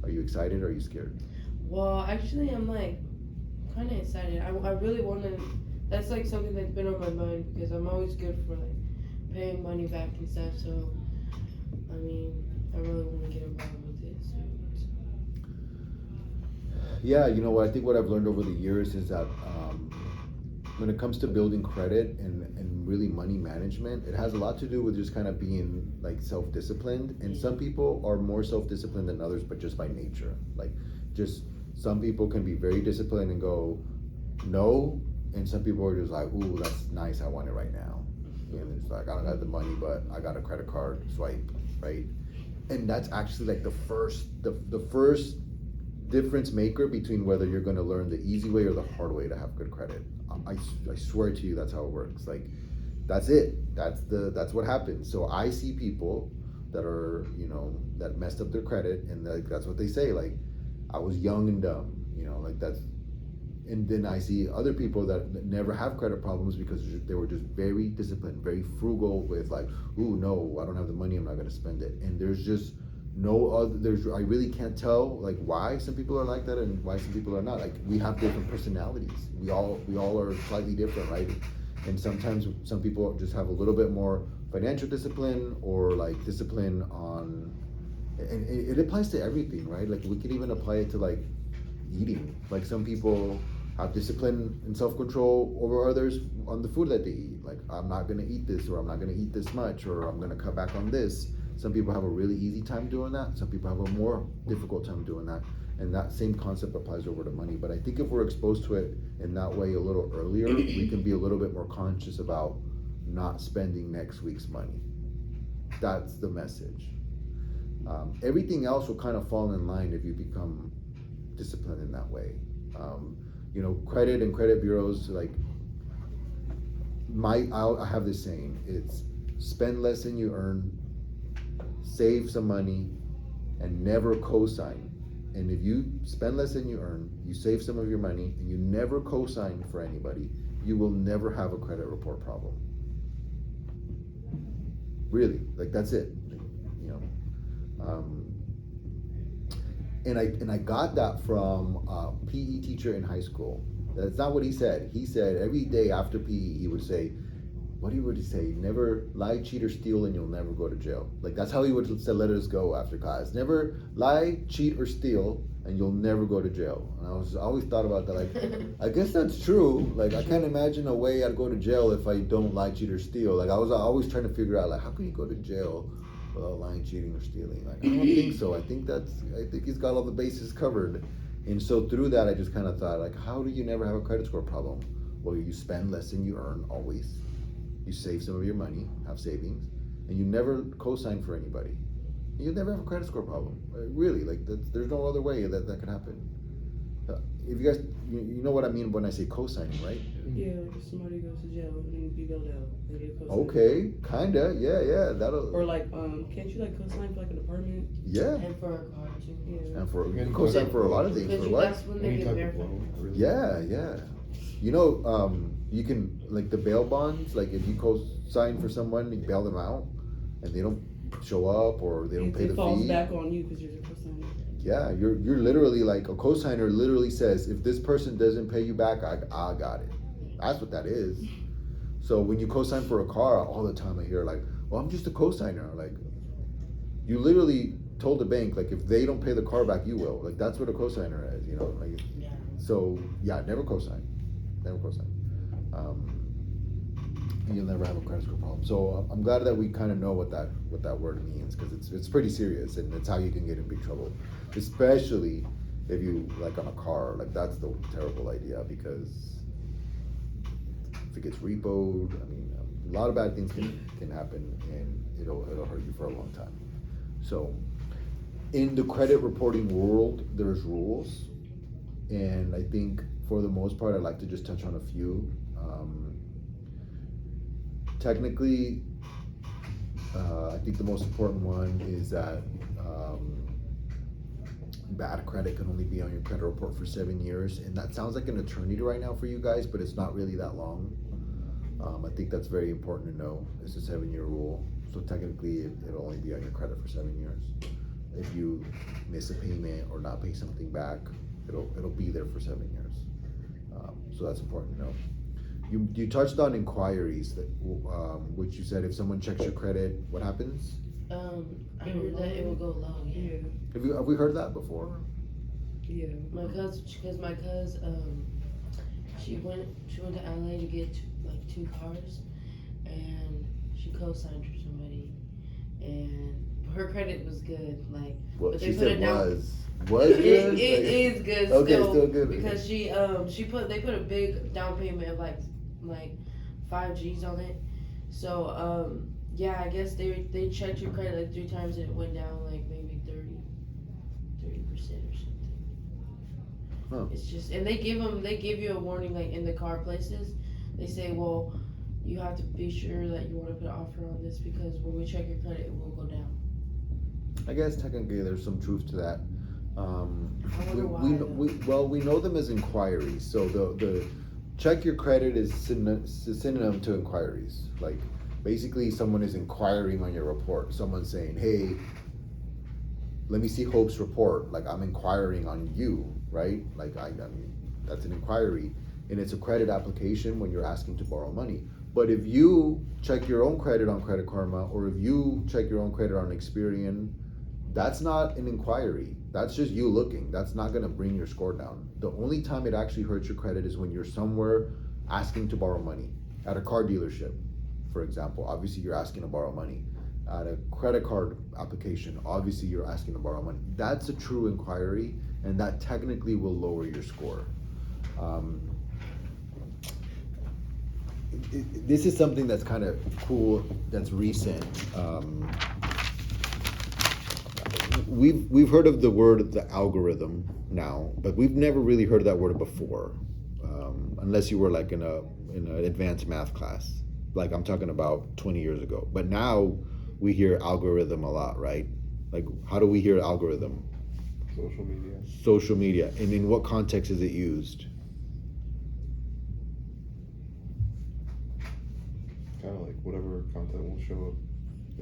excited or are you scared? Well, actually, I'm like kind of excited. I really want to. That's like something that's been on my mind because I'm always good for like paying money back and stuff. So, I mean, I really want to get involved with it. So. Yeah, I think what I've learned over the years is that when it comes to building credit and really money management, it has a lot to do with just kind of being like self-disciplined. And some people are more self-disciplined than others, but just by nature. Like, just some people can be very disciplined and go no, and some people are just like, ooh, that's nice, I want it right now. And it's like, I don't have the money, but I got a credit card, swipe, right? And that's actually like the first difference maker between whether you're gonna learn the easy way or the hard way to have good credit. I swear to you, that's how it works. Like, that's it. That's what happens. So I see people that are, that messed up their credit, and that's what they say. Like, I was young and dumb, like that's. And then I see other people that never have credit problems because they were just very disciplined, very frugal with like, ooh, no, I don't have the money, I'm not gonna spend it. And there's just no other, I really can't tell like why some people are like that and why some people are not. Like, we have different personalities. We all are slightly different, right? And sometimes some people just have a little bit more financial discipline or like discipline on, and it applies to everything, right? Like, we could even apply it to like eating. Like, some people have discipline and self-control over others on the food that they eat. Like, I'm not gonna eat this, or I'm not gonna eat this much, or I'm gonna cut back on this. Some people have a really easy time doing that. Some people have a more difficult time doing that. And that same concept applies over to money. But I think if we're exposed to it in that way a little earlier, we can be a little bit more conscious about not spending next week's money. That's the message. Everything else will kind of fall in line if you become disciplined in that way. Credit and credit bureaus, like, I have this saying, it's spend less than you earn, save some money, and never co-sign. And if you spend less than you earn, you save some of your money, and you never co-sign for anybody, you will never have a credit report problem. Really, like, that's it. And I got that from a PE teacher in high school. That's not what he said. He said every day after PE, he would say, what would he say? Never lie, cheat, or steal, and you'll never go to jail. Like, that's how he would let us go after class. Never lie, cheat, or steal, and you'll never go to jail. And I always thought about that. Like, I guess that's true. Like, I can't imagine a way I'd go to jail if I don't lie, cheat, or steal. Like, I was always trying to figure out, like, how can you go to jail without lying, cheating, or stealing? Like, I don't think so. I think he's got all the bases covered. And so through that, I just kind of thought, like, how do you never have a credit score problem? Well, you spend less than you earn always. You save some of your money, have savings, and you never co-sign for anybody. You never have a credit score problem. Really, like, there's no other way that could happen. If you guys, you know what I mean when I say co-signing, right? Yeah, like if somebody goes to jail and then be bailed out, they get a cosign. Okay, kinda, yeah, that'll. Or like, can't you like cosign for like an apartment? Yeah. And for a car too. Yeah. And for co-sign for a lot of things. Because For what? that's when they Any get type of verified. loan, really. Yeah. You can, like, the bail bonds, like, if you co-sign for someone, you bail them out, and they don't show up, or they don't pay the It falls fee. back on you because you're the cosigner. Yeah, you're literally like, a cosigner literally says, if this person doesn't pay you back, I got it. That's what that is. So when you cosign for a car, all the time I hear like, well, I'm just a cosigner. Like, you literally told the bank, like, if they don't pay the car back, you will. Like, that's what a cosigner is, like. Yeah. So yeah, never cosign. And you'll never have a credit score problem. So I'm glad that we kind of know what that word means, because it's pretty serious, and it's how you can get in big trouble, especially if you, like, on a car. Like, that's the terrible idea, because if it gets repoed, I mean, a lot of bad things can happen, and it'll hurt you for a long time. So in the credit reporting world, there's rules, and I think for the most part, I'd like to just touch on a few. Technically, I think the most important one is that bad credit can only be on your credit report for 7 years, and that sounds like an eternity right now for you guys, but it's not really that long. I think that's very important to know. It's a 7-year rule, so technically it'll only be on your credit for 7 years. If you miss a payment or not pay something back, it'll be there for 7 years. So that's important to know. You touched on inquiries, that which you said if someone checks your credit, what happens? I heard that it will go low. Yeah. Have we heard that before? Yeah. My cousin, she went to LA to get like 2 cars, and she co-signed for somebody, and her credit was good. Like, Well, but she they put said it down. was It good? is good. Okay, still, still good. because they put a big down payment of like 5 G's on it. So Yeah, I guess they checked your credit like 3 times and it went down like maybe 30% or something. Huh. It's just, and they give you a warning like in the car places. They say, well, you have to be sure that you want to put an offer on this because when we check your credit, it will go down. I guess technically there's some truth to that. I wonder why, We know them as inquiries. So the check your credit is synonym to inquiries. Like basically someone is inquiring on your report. Someone's saying, hey, let me see Hope's report. Like I'm inquiring on you, right? Like I mean, that's an inquiry. And it's a credit application when you're asking to borrow money. But if you check your own credit on Credit Karma, or if you check your own credit on Experian, that's not an inquiry. That's just you looking. That's not gonna bring your score down. The only time it actually hurts your credit is when you're somewhere asking to borrow money. At a car dealership, for example, obviously you're asking to borrow money. At a credit card application, obviously you're asking to borrow money. That's a true inquiry, and that technically will lower your score. This is something that's kind of cool, that's recent. We've heard of the word the algorithm now, but we've never really heard of that word before, unless you were like in an advanced math class, like I'm talking about 20 years ago. But now we hear algorithm a lot, right? Like how do we hear algorithm? Social media. Social media. And in what context is it used? Kind of like whatever content will show up.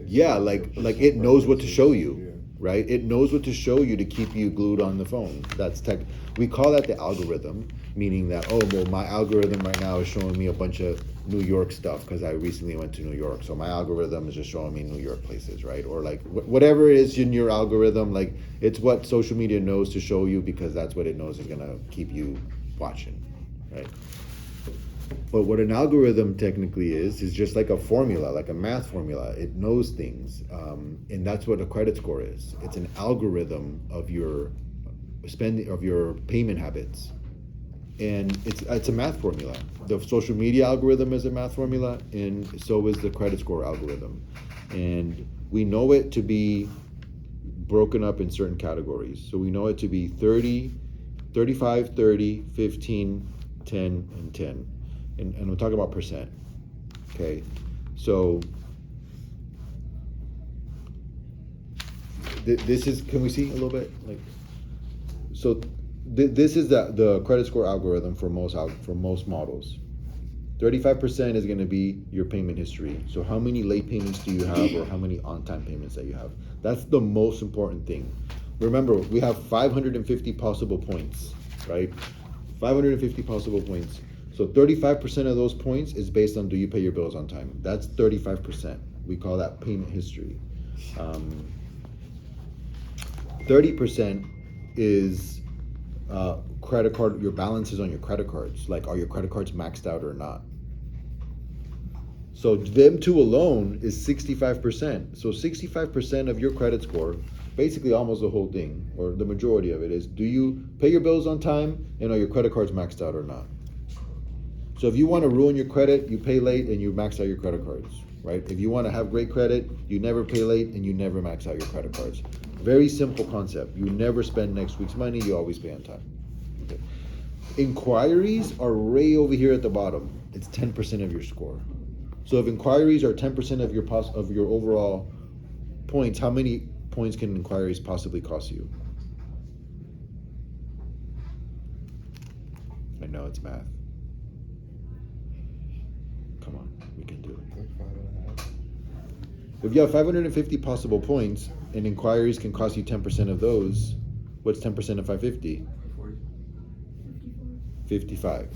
Yeah, like it knows what to show you, Yeah. right? It knows what to show you to keep you glued on the phone. That's tech. We call that the algorithm, meaning that, oh, well, my algorithm right now is showing me a bunch of New York stuff because I recently went to New York. So my algorithm is just showing me New York places, right? Or like whatever it is in your algorithm, like it's what social media knows to show you because that's what it knows is gonna keep you watching, right? But what an algorithm technically is just like a formula, like a math formula. It knows things, and that's what a credit score is. It's an algorithm of your spending, of your payment habits, and it's a math formula. The social media algorithm is a math formula, and so is the credit score algorithm. And we know it to be broken up in certain categories. So we know it to be 30, 35, 30, 15, 10, and 10. And we'll talk about percent, okay? So this is, can we see a little bit? Like, so this is the credit score algorithm for most models. 35% is gonna be your payment history. So how many late payments do you have, or how many on-time payments that you have? That's the most important thing. Remember, we have 550 possible points, right? 550 possible points. So 35% of those points is based on do you pay your bills on time. That's 35%. We call that payment history. 30% is credit card, your balances on your credit cards. Like, are your credit cards maxed out or not? So them two alone is 65%. So 65% of your credit score, basically almost the whole thing, or the majority of it, is do you pay your bills on time, and are your credit cards maxed out or not? So if you want to ruin your credit, you pay late and you max out your credit cards, right? If you want to have great credit, you never pay late and you never max out your credit cards. Very simple concept. You never spend next week's money, you always pay on time. Okay. Inquiries are way over here at the bottom. It's 10% of your score. So if inquiries are 10% of your overall points, how many points can inquiries possibly cost you? I know it's math. Come on, we can do it. Like 5.5. If you have 550 possible points and inquiries can cost you 10% of those, what's 10% of 550? 55.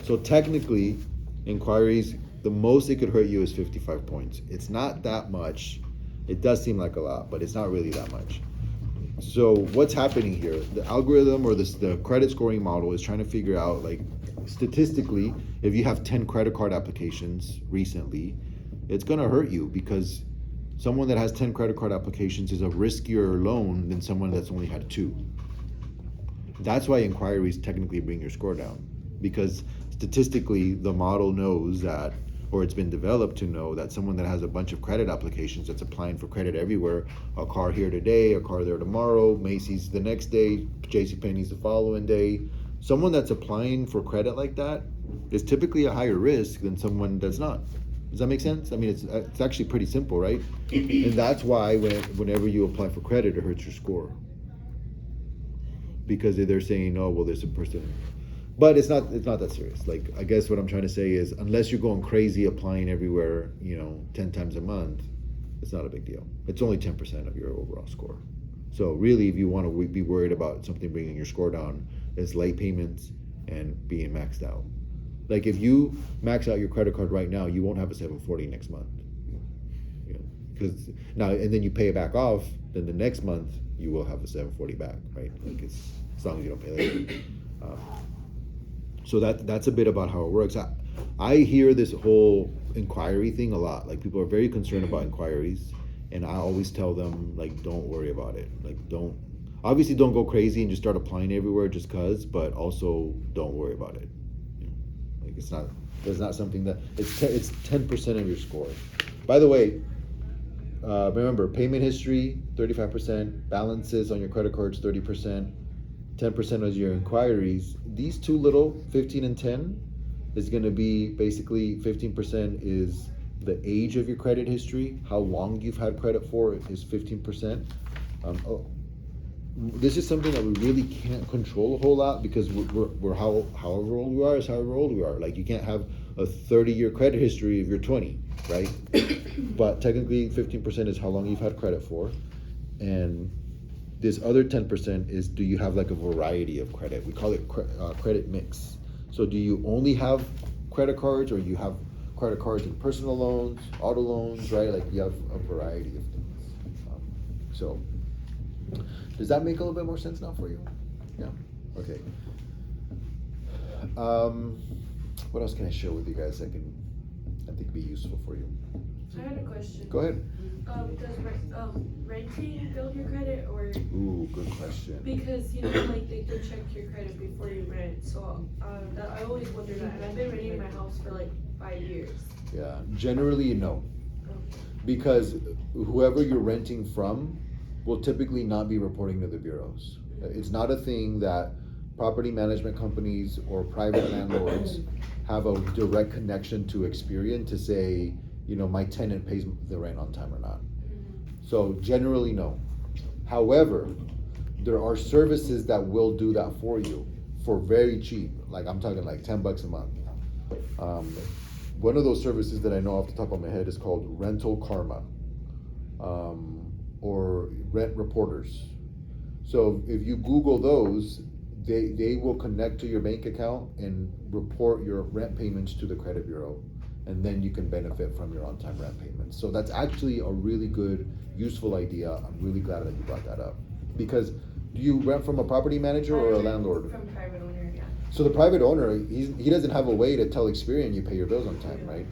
So technically, inquiries, the most it could hurt you is 55 points. It's not that much. It does seem like a lot, but it's not really that much. So what's happening here? The algorithm, or the credit scoring model, is trying to figure out, like, statistically, if you have 10 credit card applications recently, it's gonna hurt you because someone that has 10 credit card applications is a riskier loan than someone that's only had 2. That's why inquiries technically bring your score down, because statistically the model knows that, or it's been developed to know that someone that has a bunch of credit applications that's applying for credit everywhere, a car here today, a car there tomorrow, Macy's the next day, JCPenney's the following day. Someone that's applying for credit like that is typically a higher risk than someone that's not. Does that make sense? I mean, it's actually pretty simple, right? And that's why whenever you apply for credit, it hurts your score. Because they're saying, oh, well, there's a person. But it's not that serious. Like, I guess what I'm trying to say is, unless you're going crazy applying everywhere, 10 times a month, it's not a big deal. It's only 10% of your overall score. So really, if you want to be worried about something bringing your score down, it's late payments and being maxed out. Like, if you max out your credit card right now, you won't have a 740 next month. Because now, and then you pay it back off, then the next month you will have a 740 back, right? Like, it's as long as you don't pay later. So that's a bit about how it works. I hear this whole inquiry thing a lot. Like, people are very concerned about inquiries, and I always tell them, like, don't worry about it. Like, don't go crazy and just start applying everywhere just cause, but also don't worry about it. Like, it's not something that it's 10% of your score. By the way, remember, payment history 35%, balances on your credit cards 30%, 10% of your inquiries. These two little 15 and 10 is going to be basically 15% is the age of your credit history, how long you've had credit for is 15%. This is something that we really can't control a whole lot because we're however old we are is however old we are. Like, you can't have a 30-year credit history if you're 20, right? But technically 15% is how long you've had credit for. And this other 10% is, do you have like a variety of credit? We call it credit mix. So do you only have credit cards, or you have credit cards and personal loans, auto loans, right? Like, you have a variety of things. So does that make a little bit more sense now for you? Yeah, okay. What else can I share with you guys that I think be useful for you? I had a question. Go ahead. Does renting build your credit, or? Ooh, good question. Because, like, they do check your credit before you rent, so I always wonder that, and I've been renting my house for like 5 years. Yeah, generally no. Because whoever you're renting from will typically not be reporting to the bureaus. It's not a thing that property management companies or private landlords have a direct connection to Experian to say, my tenant pays the rent on time or not. So generally no. However, there are services that will do that for you for very cheap. Like, I'm talking like $10 a month. One of those services that I know off the top of my head is called Rental Karma, or Rent Reporters. So if you Google those, they will connect to your bank account and report your rent payments to the credit bureau, and then you can benefit from your on-time rent payments. So that's actually a really good, useful idea. I'm really glad that you brought that up. Because do you rent from a property manager or a landlord? From private owner, yeah. So the private owner, he doesn't have a way to tell Experian you pay your bills on time, right?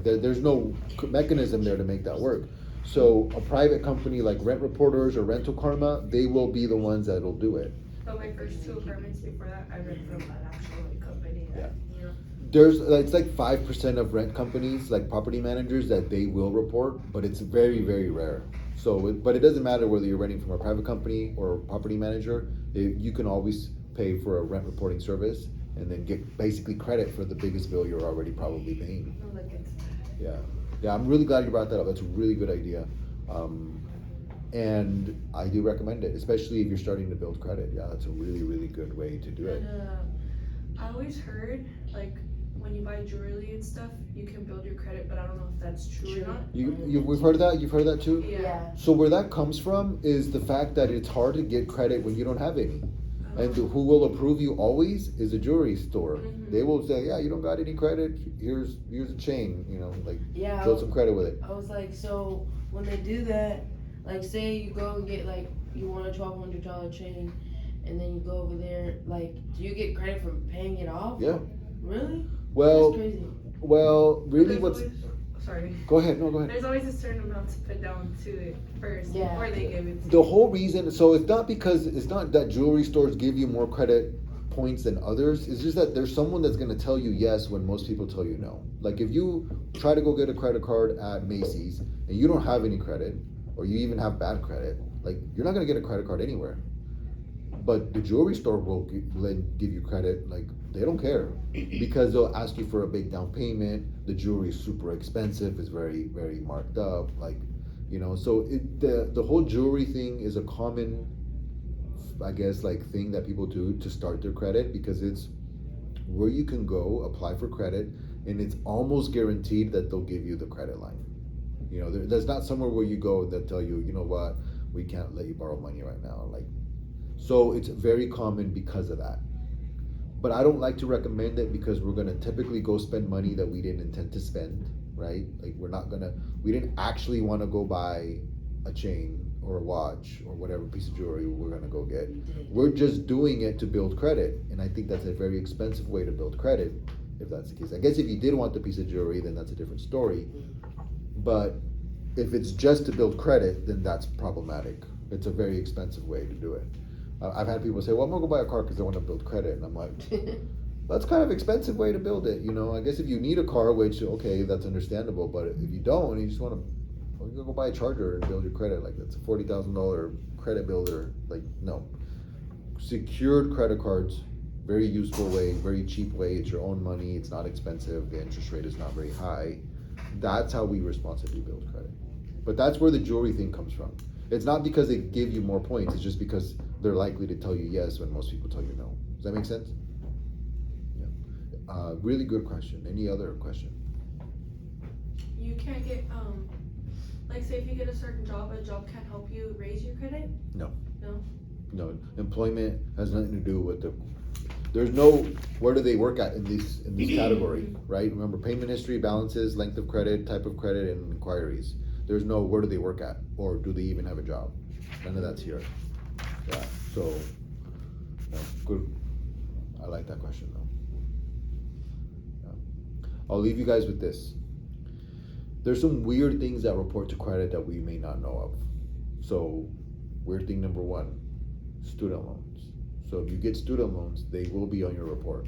There's no mechanism there to make that work. So a private company like Rent Reporters or Rental Karma, they will be the ones that'll do it. But my first 2 apartments before that, I rent from an actual company. It's like 5% of rent companies, like property managers, that they will report, but it's very, very rare. But it doesn't matter whether you're renting from a private company or a property manager. You can always pay for a rent reporting service and then get basically credit for the biggest bill you're already probably paying. Yeah, I'm really glad you brought that up. That's a really good idea. And I do recommend it, especially if you're starting to build credit. Yeah, that's a really, really good way to do it. And I always heard, like, when you buy jewelry and stuff, you can build your credit, but I don't know if that's true or not. We've heard that? You've heard that too? Yeah. So where that comes from is the fact that it's hard to get credit when you don't have any. And who will approve you always is a jewelry store. Mm-hmm. They will say, yeah, you don't got any credit, here's a chain, Yeah, build some credit with it. I was like, so when they do that, like, say you go and get, like, you want a $1,200 chain, and then you go over there, like, do you get credit for paying it off? Yeah. Really? Well, That's crazy. well, really Sorry. Go ahead, no, go ahead. There's always a certain amount to put down to it first before they give it to The whole reason, so it's not that jewelry stores give you more credit points than others. It's just that there's someone that's gonna tell you yes when most people tell you no. Like if you try to go get a credit card at Macy's and you don't have any credit, or you even have bad credit, like you're not gonna get a credit card anywhere. But the jewelry store will give you credit, like they don't care, because they'll ask you for a big down payment. The jewelry is super expensive, it's very, very marked up, like, you know, so the whole jewelry thing is a common, I guess, like thing that people do to start their credit, because it's where you can go apply for credit and it's almost guaranteed that they'll give you the credit line. You know, there's not somewhere where you go and they'll tell you, you know what, we can't let you borrow money right now. Like, so it's very common because of that. But I don't like to recommend it because we're gonna typically go spend money that we didn't intend to spend, right? Like we didn't actually wanna go buy a chain or a watch or whatever piece of jewelry we're gonna go get. We're just doing it to build credit. And I think that's a very expensive way to build credit, if that's the case. I guess if you did want the piece of jewelry, then that's a different story. But if it's just to build credit, then that's problematic. It's a very expensive way to do it. I've had people say, well, I'm gonna go buy a car because I want to build credit. And I'm like, that's kind of expensive way to build it. You know, I guess if you need a car, which, okay, that's understandable. But if you don't, and you just want to, well, you go buy a charger and build your credit. Like that's a $40,000 credit builder. Like, no. Secured credit cards, very useful way, very cheap way. It's your own money. It's not expensive. The interest rate is not very high. That's how we responsibly build credit. But that's where the jewelry thing comes from. It's not because they give you more points. It's just because they're likely to tell you yes when most people tell you no. Does that make sense? Yeah. Really good question. Any other question? You can't get, like say if you get a certain job, a job can't help you raise your credit? No. No? No. Employment has nothing to do with there's no, where do they work at in this category, right? Remember, payment history, balances, length of credit, type of credit, and inquiries. There's no where do they work at, or do they even have a job? None of that's here. Yeah, so, no, good. I like that question though. Yeah. I'll leave you guys with this. There's some weird things that report to credit that we may not know of. So, weird thing number one, student loans. So if you get student loans, they will be on your report.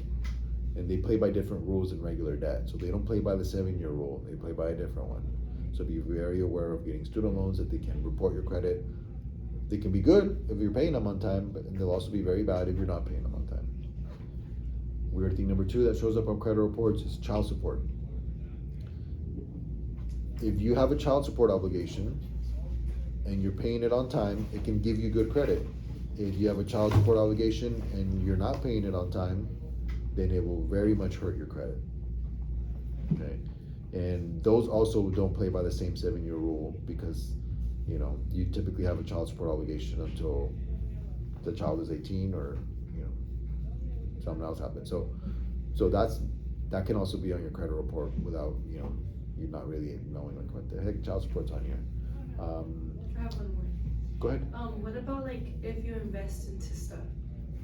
And they play by different rules than regular debt. So they don't play by the 7-year rule, they play by a different one. So be very aware of getting student loans, that they can report your credit. They can be good if you're paying them on time, but they'll also be very bad if you're not paying them on time. Weird thing number two that shows up on credit reports is child support. If you have a child support obligation and you're paying it on time, it can give you good credit. If you have a child support obligation and you're not paying it on time, then it will very much hurt your credit. Okay. And those also don't play by the same 7-year rule, because, you know, you typically have a child support obligation until the child is 18 or, you know, something else happens. So that can also be on your credit report without, you know, you not really knowing like what the heck child support's on here. I have one more. Go ahead. What about like if you invest into stuff?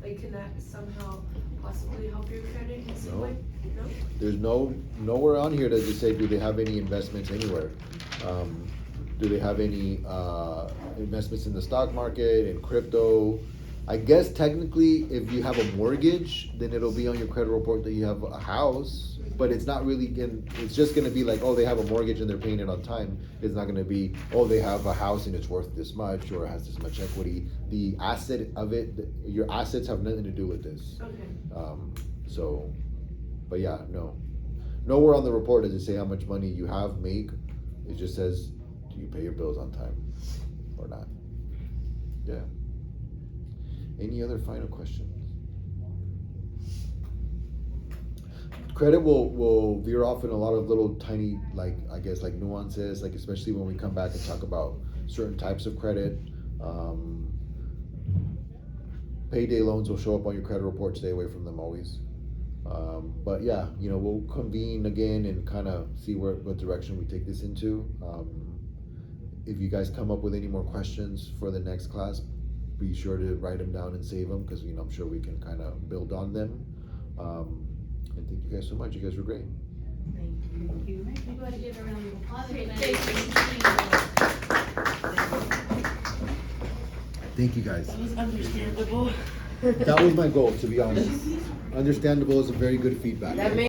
Like can that somehow possibly help your credit in some No. way? No? There's nowhere on here that just say, do they have any investments anywhere? Do they have any investments in the stock market, in crypto? I guess technically if you have a mortgage, then it'll be on your credit report that you have a house, but it's not really, it's just gonna be like, oh, they have a mortgage and they're paying it on time. It's not gonna be, oh, they have a house and it's worth this much, or it has this much equity. The asset of it, your assets have nothing to do with this. Okay. But yeah, no. Nowhere on the report does it say how much money you make. It just says, do you pay your bills on time or not? Yeah. Any other final questions? Credit will veer off in a lot of little tiny, like, I guess, like nuances, like especially when we come back and talk about certain types of credit. Payday loans will show up on your credit report. Stay away from them always. But yeah, you know, we'll convene again and kind of see what direction we take this into. If you guys come up with any more questions for the next class, be sure to write them down and save them, because, you know, I'm sure we can kind of build on them. And thank you guys so much. You guys were great. Thank you. We go ahead and give a round of applause. Thank you guys. That was understandable. That was my goal, to be honest. Understandable is a very good feedback. That makes